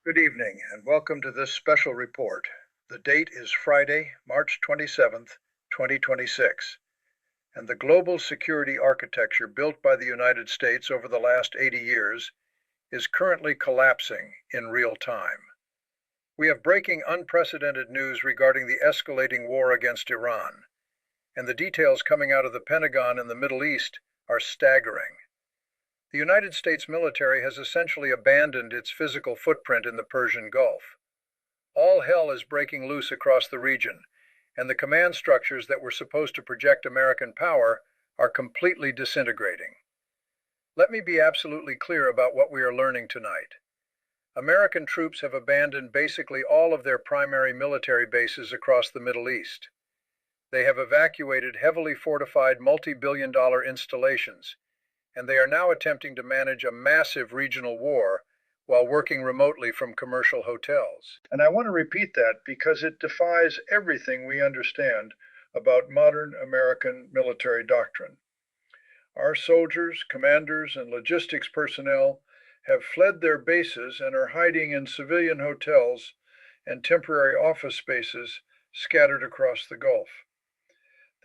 Good evening and welcome to this special report. The date is Friday, March 27th, 2026, and the global security architecture built by the United States over the last 80 years is currently collapsing in real time. We have breaking unprecedented news regarding the escalating war against Iran, and the details coming out of the Pentagon in the Middle East are staggering. The United States military has essentially abandoned its physical footprint in the Persian Gulf. All hell is breaking loose across the region, and the command structures that were supposed to project American power are completely disintegrating. Let me be absolutely clear about what we are learning tonight. American troops have abandoned basically all of their primary military bases across the Middle East. They have evacuated heavily fortified multi-billion-dollar installations, and they are now attempting to manage a massive regional war while working remotely from commercial hotels. And I want to repeat that because it defies everything we understand about modern American military doctrine. Our soldiers, commanders, and logistics personnel have fled their bases and are hiding in civilian hotels and temporary office spaces scattered across the Gulf.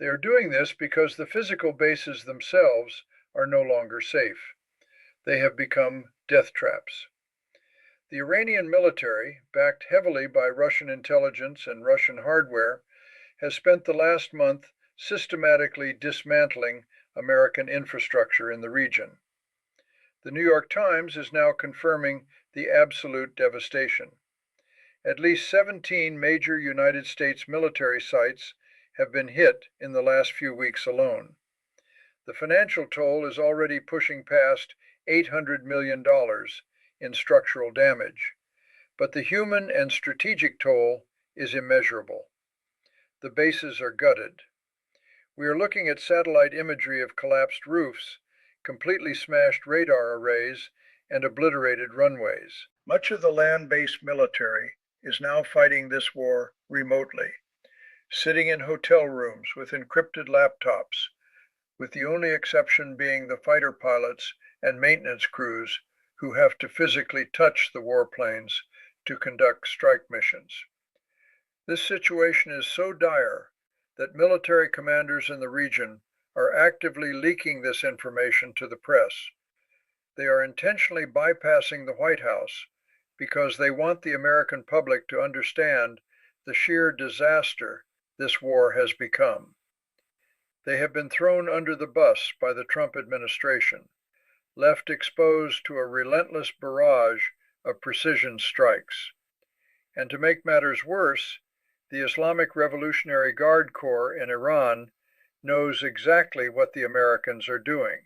They are doing this because the physical bases themselves are no longer safe. They have become death traps. The Iranian military, backed heavily by Russian intelligence and Russian hardware, has spent the last month systematically dismantling American infrastructure in the region. The New York Times is now confirming the absolute devastation. At least 17 major United States military sites have been hit in the last few weeks alone. The financial toll is already pushing past $800 million in structural damage, but the human and strategic toll is immeasurable. The bases are gutted. We are looking at satellite imagery of collapsed roofs, completely smashed radar arrays, and obliterated runways. Much of the land-based military is now fighting this war remotely, sitting in hotel rooms with encrypted laptops, with the only exception being the fighter pilots and maintenance crews who have to physically touch the warplanes to conduct strike missions. This situation is so dire that military commanders in the region are actively leaking this information to the press. They are intentionally bypassing the White House because they want the American public to understand the sheer disaster this war has become. They have been thrown under the bus by the Trump administration, left exposed to a relentless barrage of precision strikes. And to make matters worse, the Islamic Revolutionary Guard Corps in Iran knows exactly what the Americans are doing.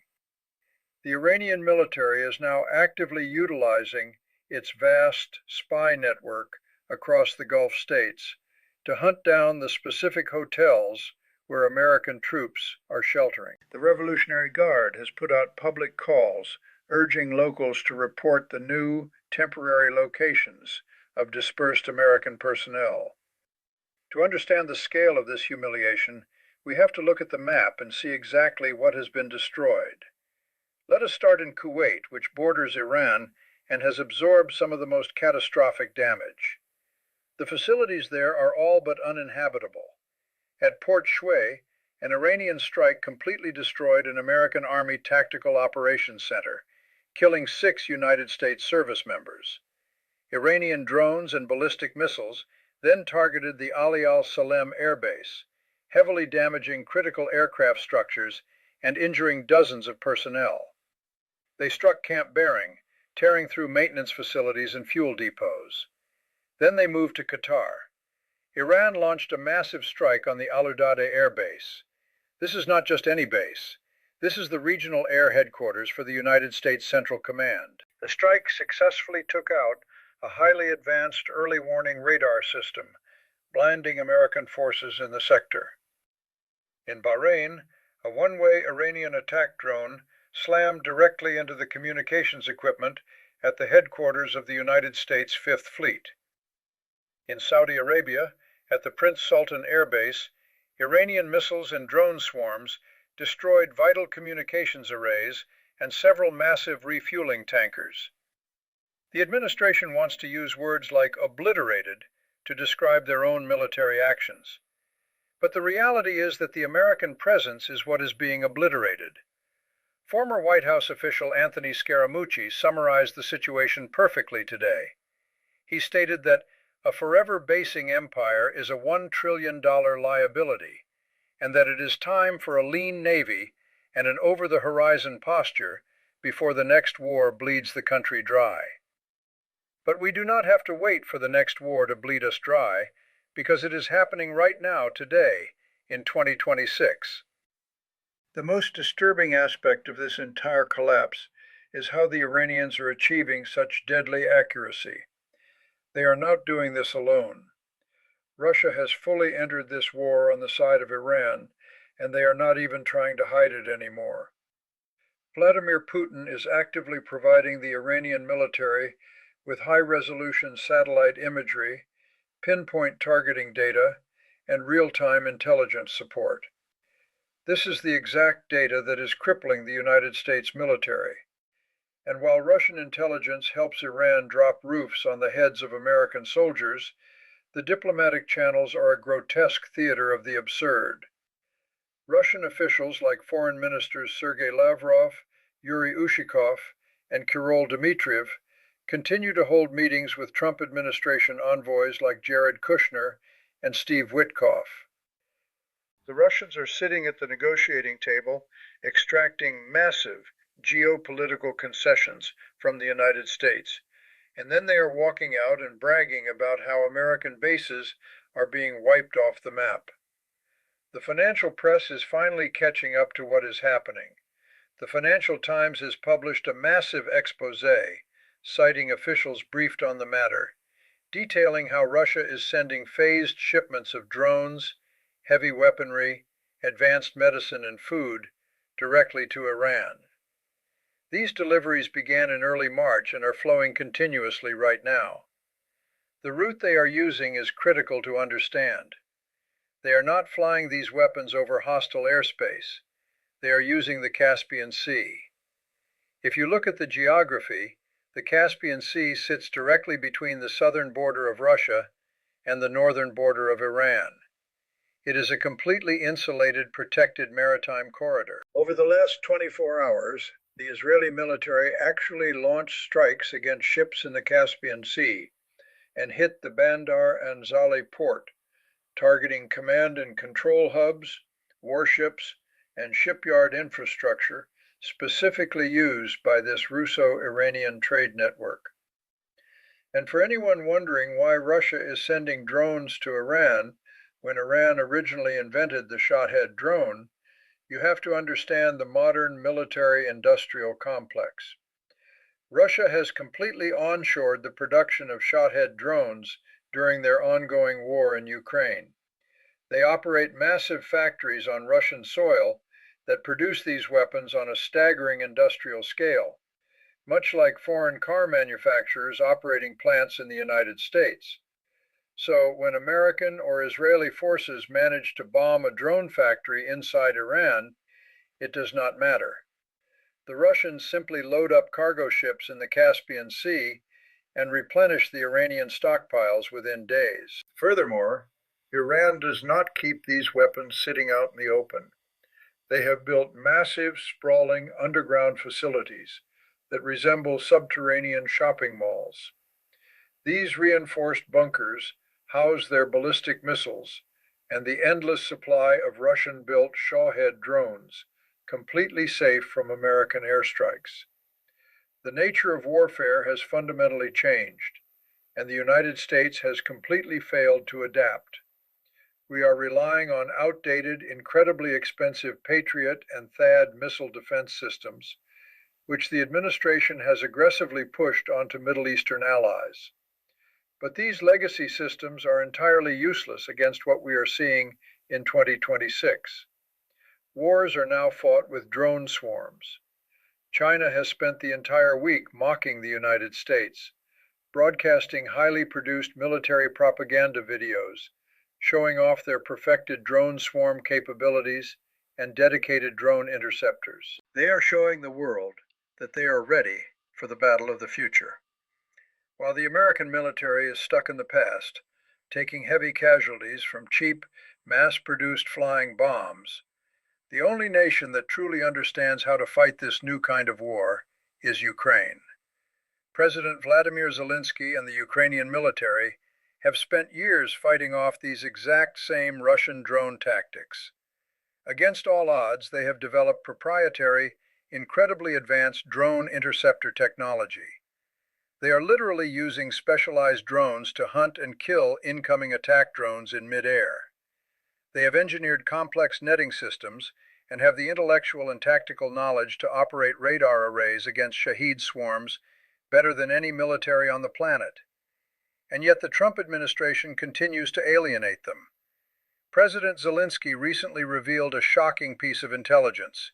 The Iranian military is now actively utilizing its vast spy network across the Gulf states to hunt down the specific hotels where American troops are sheltering. The Revolutionary Guard has put out public calls urging locals to report the new temporary locations of dispersed American personnel. To understand the scale of this humiliation, we have to look at the map and see exactly what has been destroyed. Let us start in Kuwait, which borders Iran and has absorbed some of the most catastrophic damage. The facilities there are all but uninhabitable. At Port Shui, an Iranian strike completely destroyed an American Army Tactical Operations Center, killing 6 United States service members. Iranian drones and ballistic missiles then targeted the Ali al-Salem Air Base, heavily damaging critical aircraft structures and injuring dozens of personnel. They struck Camp Bering, tearing through maintenance facilities and fuel depots. Then they moved to Qatar. Iran launched a massive strike on the Al-Udeid Air Base. This is not just any base. This is the regional air headquarters for the United States Central Command. The strike successfully took out a highly advanced early warning radar system, blinding American forces in the sector. In Bahrain, a one-way Iranian attack drone slammed directly into the communications equipment at the headquarters of the United States Fifth Fleet. In Saudi Arabia, at the Prince Sultan Air Base, Iranian missiles and drone swarms destroyed vital communications arrays and several massive refueling tankers. The administration wants to use words like obliterated to describe their own military actions. But the reality is that the American presence is what is being obliterated. Former White House official Anthony Scaramucci summarized the situation perfectly today. He stated that a forever basing empire is a $1 trillion liability, and that it is time for a lean navy and an over-the-horizon posture before the next war bleeds the country dry. But we do not have to wait for the next war to bleed us dry, because it is happening right now, today, in 2026. The most disturbing aspect of this entire collapse is how the Iranians are achieving such deadly accuracy. They are not doing this alone. Russia has fully entered this war on the side of Iran, and they are not even trying to hide it anymore. Vladimir Putin is actively providing the Iranian military with high-resolution satellite imagery, pinpoint targeting data, and real-time intelligence support. This is the exact data that is crippling the United States military. And while Russian intelligence helps Iran drop roofs on the heads of American soldiers, the diplomatic channels are a grotesque theater of the absurd. Russian officials like Foreign Ministers Sergei Lavrov, Yuri Ushakov, and Kirill Dmitriev continue to hold meetings with Trump administration envoys like Jared Kushner and Steve Witkoff. The Russians are sitting at the negotiating table, extracting massive geopolitical concessions from the United States, and then they are walking out and bragging about how American bases are being wiped off the map. The financial press is finally catching up to what is happening. The Financial Times has published a massive expose, citing officials briefed on the matter, detailing how Russia is sending phased shipments of drones, heavy weaponry, advanced medicine, and food directly to Iran. These deliveries began in early March and are flowing continuously right now. The route they are using is critical to understand. They are not flying these weapons over hostile airspace. They are using the Caspian Sea. If you look at the geography, the Caspian Sea sits directly between the southern border of Russia and the northern border of Iran. It is a completely insulated, protected maritime corridor. Over the last 24 hours, the Israeli military actually launched strikes against ships in the Caspian Sea and hit the Bandar Anzali port, targeting command and control hubs, warships, and shipyard infrastructure specifically used by this Russo-Iranian trade network. And for anyone wondering why Russia is sending drones to Iran when Iran originally invented the Shahed drone, you have to understand the modern military-industrial complex. Russia has completely onshored the production of Shahed drones during their ongoing war in Ukraine. They operate massive factories on Russian soil that produce these weapons on a staggering industrial scale, much like foreign car manufacturers operating plants in the United States. So when American or Israeli forces manage to bomb a drone factory inside Iran, it does not matter. The Russians simply load up cargo ships in the Caspian Sea and replenish the Iranian stockpiles within days. Furthermore, Iran does not keep these weapons sitting out in the open. They have built massive, sprawling underground facilities that resemble subterranean shopping malls. These reinforced bunkers house their ballistic missiles and the endless supply of Russian-built Shahed drones, completely safe from American airstrikes. The nature of warfare has fundamentally changed, and the United States has completely failed to adapt. We are relying on outdated, incredibly expensive Patriot and THAAD missile defense systems, which the administration has aggressively pushed onto Middle Eastern allies. But these legacy systems are entirely useless against what we are seeing in 2026. Wars are now fought with drone swarms. China has spent the entire week mocking the United States, broadcasting highly produced military propaganda videos, showing off their perfected drone swarm capabilities and dedicated drone interceptors. They are showing the world that they are ready for the battle of the future. While the American military is stuck in the past, taking heavy casualties from cheap, mass-produced flying bombs, the only nation that truly understands how to fight this new kind of war is Ukraine. President Vladimir Zelensky and the Ukrainian military have spent years fighting off these exact same Russian drone tactics. Against all odds, they have developed proprietary, incredibly advanced drone interceptor technology. They are literally using specialized drones to hunt and kill incoming attack drones in midair. They have engineered complex netting systems and have the intellectual and tactical knowledge to operate radar arrays against Shahed swarms better than any military on the planet. And yet the Trump administration continues to alienate them. President Zelensky recently revealed a shocking piece of intelligence.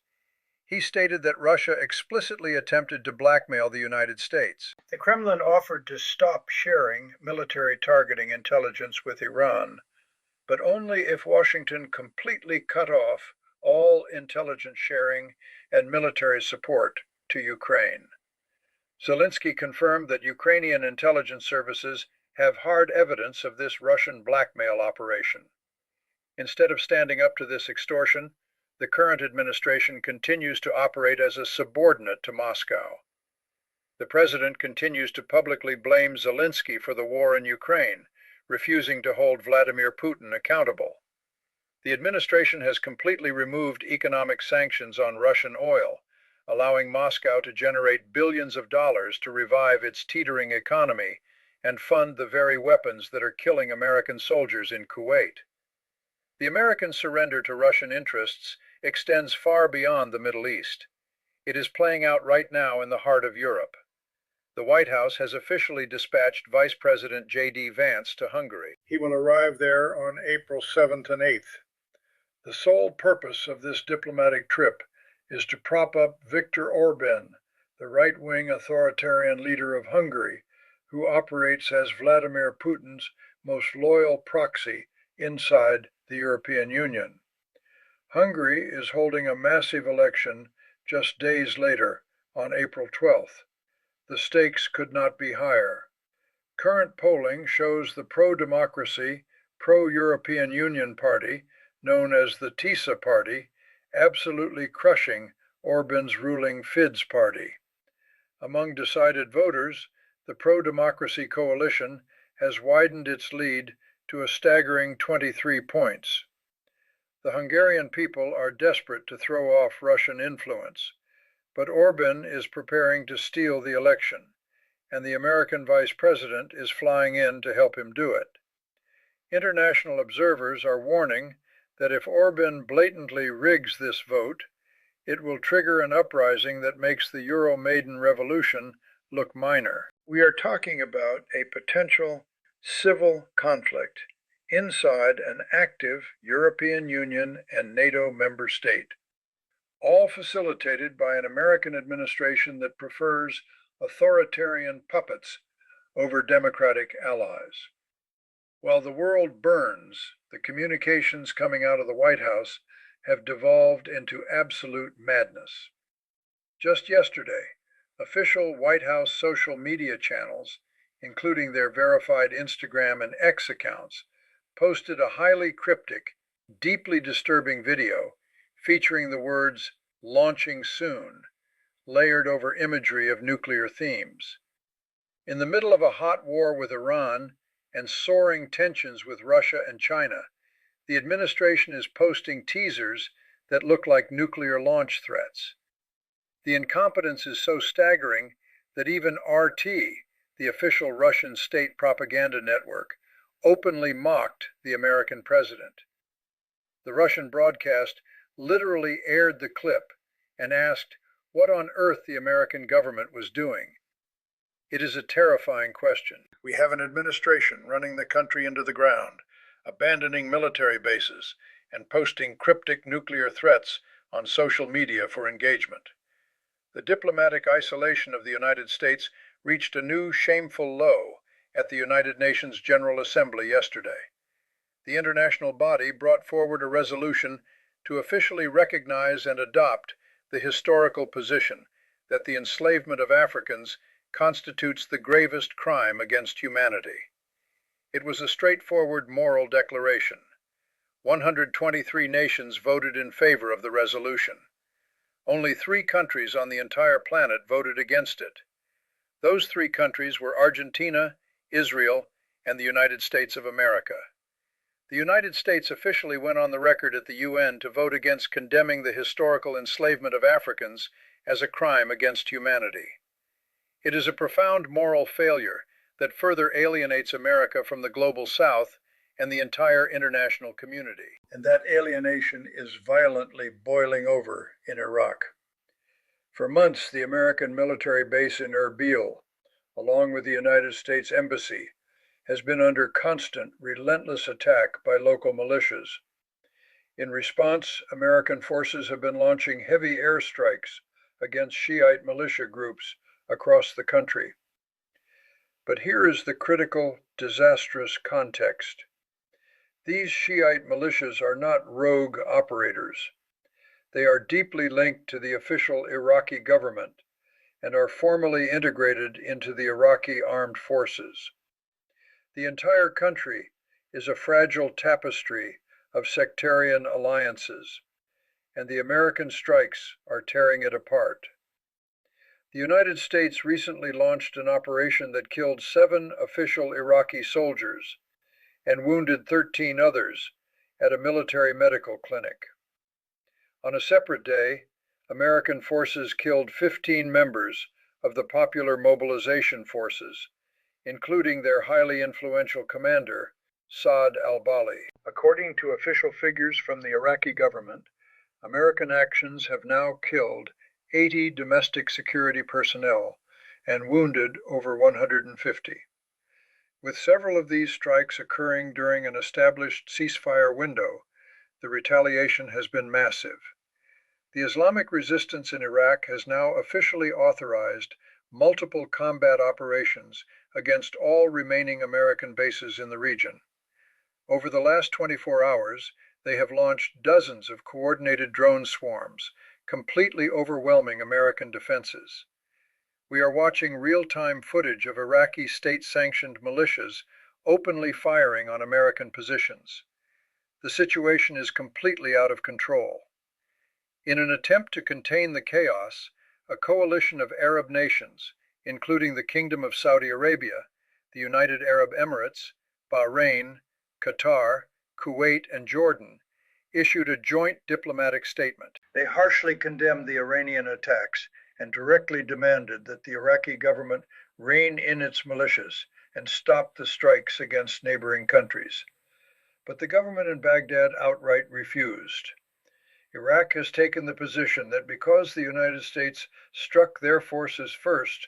He stated that Russia explicitly attempted to blackmail the United States. The Kremlin offered to stop sharing military targeting intelligence with Iran, but only if Washington completely cut off all intelligence sharing and military support to Ukraine. Zelensky confirmed that Ukrainian intelligence services have hard evidence of this Russian blackmail operation. Instead of standing up to this extortion, the current administration continues to operate as a subordinate to Moscow. The president continues to publicly blame Zelensky for the war in Ukraine, refusing to hold Vladimir Putin accountable. The administration has completely removed economic sanctions on Russian oil, allowing Moscow to generate billions of dollars to revive its teetering economy and fund the very weapons that are killing American soldiers in Kuwait. The American surrender to Russian interests extends far beyond the Middle East. It is playing out right now in the heart of Europe. The White House has officially dispatched Vice President J.D. Vance to Hungary. He will arrive there on April 7th and 8th. The sole purpose of this diplomatic trip is to prop up Viktor Orban, the right-wing authoritarian leader of Hungary, who operates as Vladimir Putin's most loyal proxy inside the European Union. Hungary is holding a massive election just days later, on April 12th. The stakes could not be higher. Current polling shows the pro-democracy, pro-European Union party, known as the TISA party, absolutely crushing Orban's ruling Fidesz party. Among decided voters, the pro-democracy coalition has widened its lead to a staggering 23 points. The Hungarian people are desperate to throw off Russian influence, but Orban is preparing to steal the election, and the American vice president is flying in to help him do it. International observers are warning that if Orban blatantly rigs this vote, it will trigger an uprising that makes the Euro-Maidan revolution look minor. We are talking about a potential civil conflict inside an active European Union and NATO member state, all facilitated by an American administration that prefers authoritarian puppets over democratic allies. While the world burns, the communications coming out of the White House have devolved into absolute madness. Just yesterday, official White House social media channels, including their verified Instagram and X accounts, posted a highly cryptic, deeply disturbing video featuring the words "launching soon," layered over imagery of nuclear themes. In the middle of a hot war with Iran and soaring tensions with Russia and China, the administration is posting teasers that look like nuclear launch threats. The incompetence is so staggering that even RT, the official Russian state propaganda network, openly mocked the American president. The Russian broadcast literally aired the clip and asked what on earth the American government was doing. It is a terrifying question. We have an administration running the country into the ground, abandoning military bases, and posting cryptic nuclear threats on social media for engagement. The diplomatic isolation of the United States reached a new shameful low at the United Nations General Assembly yesterday. The international body brought forward a resolution to officially recognize and adopt the historical position that the enslavement of Africans constitutes the gravest crime against humanity. It was a straightforward moral declaration. 123 nations voted in favor of the resolution. Only 3 countries on the entire planet voted against it. Those 3 countries were Argentina, Israel, and the United States of America. The United States officially went on the record at the UN to vote against condemning the historical enslavement of Africans as a crime against humanity. It is a profound moral failure that further alienates America from the global South and the entire international community. And that alienation is violently boiling over in Iraq. For months, the American military base in Erbil, along with the United States Embassy, has been under constant, relentless attack by local militias. In response, American forces have been launching heavy airstrikes against Shiite militia groups across the country. But here is the critical, disastrous context. These Shiite militias are not rogue operators. They are deeply linked to the official Iraqi government and are formally integrated into the Iraqi armed forces. The entire country is a fragile tapestry of sectarian alliances, and the American strikes are tearing it apart. The United States recently launched an operation that killed 7 official Iraqi soldiers and wounded 13 others at a military medical clinic. On a separate day, American forces killed 15 members of the Popular Mobilization Forces, including their highly influential commander, Saad al-Bali. According to official figures from the Iraqi government, American actions have now killed 80 domestic security personnel and wounded over 150. With several of these strikes occurring during an established ceasefire window, the retaliation has been massive. The Islamic resistance in Iraq has now officially authorized multiple combat operations against all remaining American bases in the region. Over the last 24 hours, they have launched dozens of coordinated drone swarms, completely overwhelming American defenses. We are watching real-time footage of Iraqi state-sanctioned militias openly firing on American positions. The situation is completely out of control. In an attempt to contain the chaos, a coalition of Arab nations, including the Kingdom of Saudi Arabia, the United Arab Emirates, Bahrain, Qatar, Kuwait, and Jordan, issued a joint diplomatic statement. They harshly condemned the Iranian attacks and directly demanded that the Iraqi government rein in its militias and stop the strikes against neighboring countries. But the government in Baghdad outright refused. Iraq has taken the position that because the United States struck their forces first,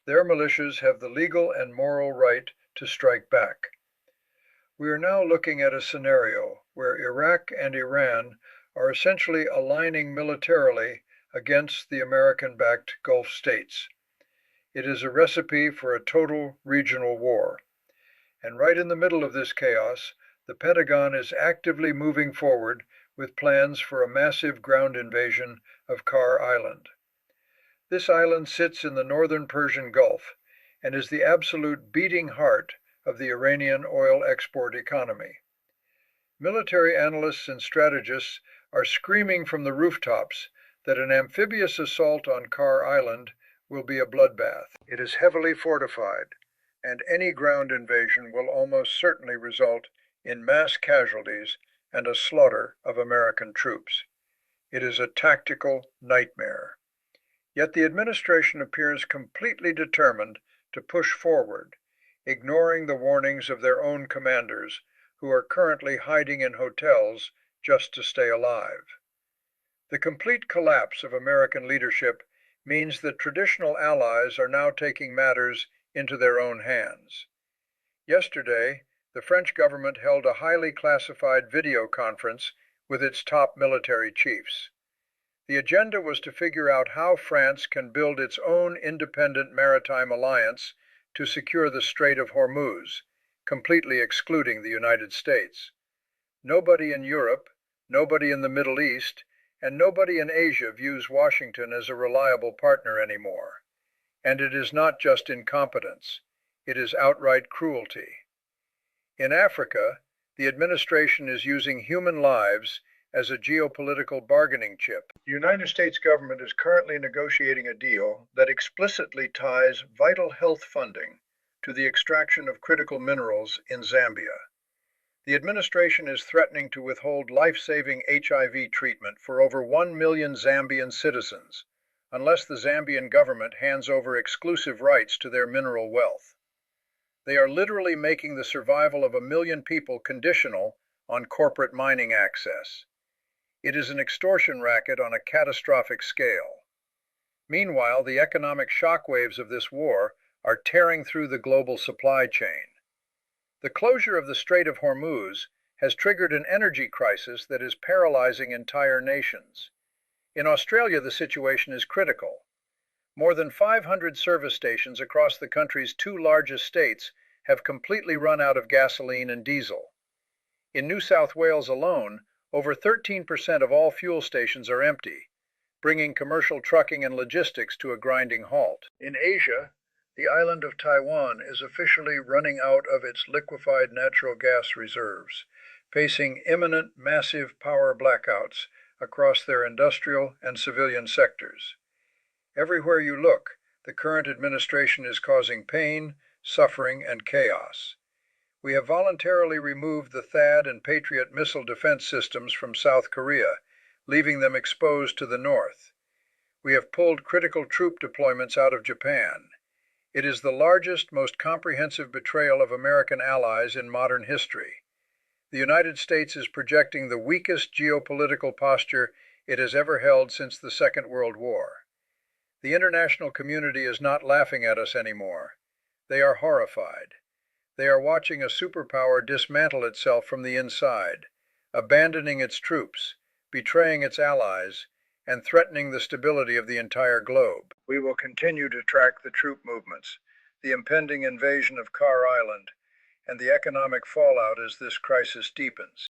their militias have the legal and moral right to strike back. We are now looking at a scenario where Iraq and Iran are essentially aligning militarily against the American-backed Gulf states. It is a recipe for a total regional war. And right in the middle of this chaos, the Pentagon is actively moving forward with plans for a massive ground invasion of Kar Island. This island sits in the northern Persian Gulf and is the absolute beating heart of the Iranian oil export economy. Military analysts and strategists are screaming from the rooftops that an amphibious assault on Kar Island will be a bloodbath. It is heavily fortified, and any ground invasion will almost certainly result in mass casualties and a slaughter of American troops. It is a tactical nightmare. Yet the administration appears completely determined to push forward, ignoring the warnings of their own commanders, who are currently hiding in hotels just to stay alive. The complete collapse of American leadership means that traditional allies are now taking matters into their own hands. Yesterday, the French government held a highly classified video conference with its top military chiefs. The agenda was to figure out how France can build its own independent maritime alliance to secure the Strait of Hormuz, completely excluding the United States. Nobody in Europe, nobody in the Middle East, and nobody in Asia views Washington as a reliable partner anymore. And it is not just incompetence, it is outright cruelty. In Africa, the administration is using human lives as a geopolitical bargaining chip. The United States government is currently negotiating a deal that explicitly ties vital health funding to the extraction of critical minerals in Zambia. The administration is threatening to withhold life-saving HIV treatment for over 1 million Zambian citizens unless the Zambian government hands over exclusive rights to their mineral wealth. They are literally making the survival of 1 million people conditional on corporate mining access. It is an extortion racket on a catastrophic scale. Meanwhile, the economic shockwaves of this war are tearing through the global supply chain. The closure of the Strait of Hormuz has triggered an energy crisis that is paralyzing entire nations. In Australia, the situation is critical. More than 500 service stations across the country's 2 largest states have completely run out of gasoline and diesel. In New South Wales alone, over 13% of all fuel stations are empty, bringing commercial trucking and logistics to a grinding halt. In Asia, the island of Taiwan is officially running out of its liquefied natural gas reserves, facing imminent massive power blackouts across their industrial and civilian sectors. Everywhere you look, the current administration is causing pain, suffering, and chaos. We have voluntarily removed the THAAD and Patriot missile defense systems from South Korea, leaving them exposed to the north. We have pulled critical troop deployments out of Japan. It is the largest, most comprehensive betrayal of American allies in modern history. The United States is projecting the weakest geopolitical posture it has ever held since the Second World War. The international community is not laughing at us anymore. They are horrified. They are watching a superpower dismantle itself from the inside, abandoning its troops, betraying its allies, and threatening the stability of the entire globe. We will continue to track the troop movements, the impending invasion of Carr Island, and the economic fallout as this crisis deepens.